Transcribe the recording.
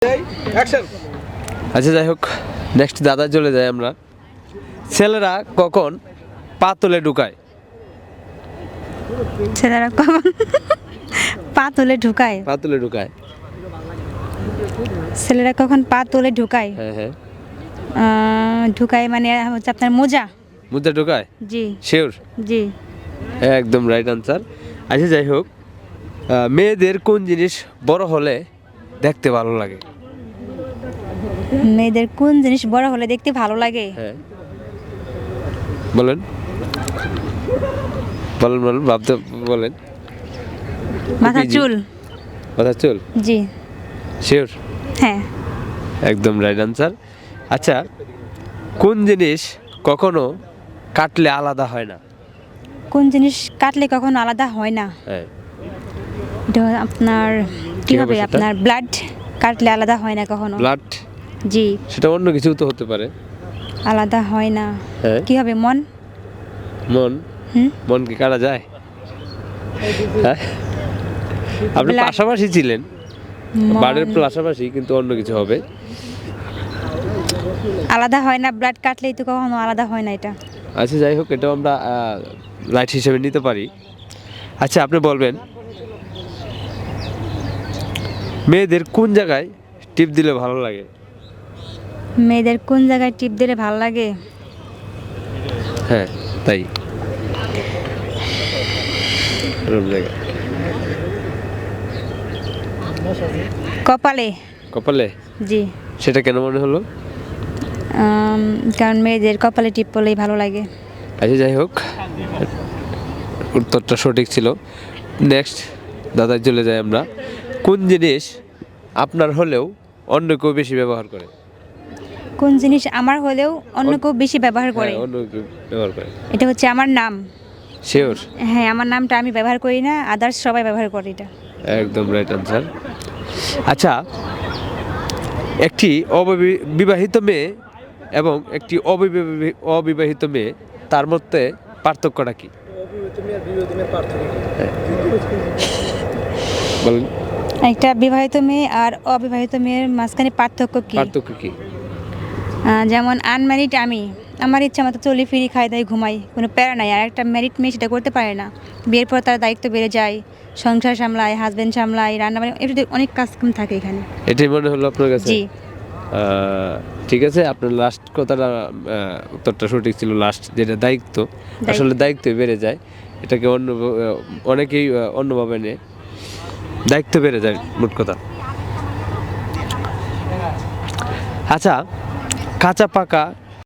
আচ্ছা, যাই হোক, নেক্সট দাদা চলে যাই আমরা। ছেলেরা কখন পা তুলে ঢুকায়? ছেলেরা কখন পা তুলে ঢুকায়? পা তুলে ঢুকায়, ছেলেরা কখন পা তুলে ঢুকায়? হ্যাঁ হ্যাঁ। ঢুকায় মানে হচ্ছে আপনার মোজা। মুদ্রা ঢুকায়? জি শিওর? জি। একদম রাইট আনসার। আচ্ছা, যাই হোক, মেয়েদের কোন জিনিস বড় হলে দেখতে ভালো লাগে? মেয়েদের কোন জিনিস বড় হলে দেখতে ভালো লাগে? হ্যাঁ, বলেন বলেন বলেন, ভাবতে বলেন। মাথার easy। চুল। কথা চুল? জি শিওর? হ্যাঁ। একদম রাইট আনসার। আচ্ছা, কোন জিনিস কখনো কাটলে আলাদা হয় না? কোন জিনিস কাটলে কখনো আলাদা হয় না? হ্যাঁ। এটা আপনার কি কি হবে হবে? সেটা? আপনার ব্লাড কাটলে আলাদা হয় না কখনো। ব্লাড? জি। সেটা অন্য কিছু তো হতে পারে। আলাদা হয় না। হ্যাঁ। কি হবে? মন। মন? হুম। মন কি কাটা যায়? হ্যাঁ, আপনি Blood। পাশাপাশি ছিলেন, মন বাড়ির পাশাপাশি, কিন্তু অন্য কিছু হবে। আলাদা হয় না, ব্লাড কাটলেই তো কখনো আলাদা হয় না এটা। আচ্ছা, যাই হোক, এটাও আমরা রাইট হিসেবে নিতে পারি। আচ্ছা, আপনি বলবেন, মেয়েদের কোন জায়গায় টিপ দিলে ভালো লাগে? মেয়েদের কোন জায়গায় টিপ দিলে ভালো লাগে? হ্যাঁ, তাই এরকম জায়গায়। কপালে। কপালে? জি। সেটা কেন মনে হলো? কারণ মেয়েদের কপালে টিপ পড়লেই ভালো লাগে। আচ্ছা, যাই হোক, উত্তরটা সঠিক ছিল। নেক্সট দাদায় চলে যাই আমরা। কোন জিনিস আপনার হলেও অন্য কেউ বেশি ব্যবহার করে? কোন জিনিস আমার হলেও অন্য কেউ বেশি ব্যবহার করে? হ্যাঁ, অন্য কেউ ব্যবহার করে। এটা হচ্ছে আমার নাম। শিওর? হ্যাঁ, আমার নামটা আমি ব্যবহার করি না, আদার্স সবাই ব্যবহার করে এটা। একদম রাইট আনসার। আচ্ছা, একটি অবিবাহিত মেয়ে এবং একটি অবিবাহিত মেয়ে, তার মধ্যে পার্থক্যটা কি? বলেন। একটা বিবাহিত মেয়ে আর অবিবাহিত মেয়ের মাঝখানে পার্থক্য কি? পার্থক্য কি? যেমন আনম্যারিড আমি, আমার ইচ্ছা মতো চলি ফিরি, খাই দাই ঘুমাই, কোনো প্যারা নাই। আর একটা ম্যারিড মেয়ে সেটা করতে পারে না। বিয়ের পর তার দায়িত্ব বেড়ে যায়, সংসার সামলায়, হাজবেন্ড সামলায়, রান্না বান্না, এটা অনেক কাজ কাম থাকে এখানে। এটাই মনে হলো আপনার কাছে? জি। ঠিক আছে, আপনার লাস্ট কথাটা, উত্তরটা সঠিক ছিল। লাস্ট যেটা দায়িত্ব, আসলে দায়িত্ব বেড়ে যায়, এটাকে অনেকেই অন্যভাবে নেয়, দায়িত্ব বেড়ে যায় মোট কথা। আচ্ছা, কাঁচা পাকা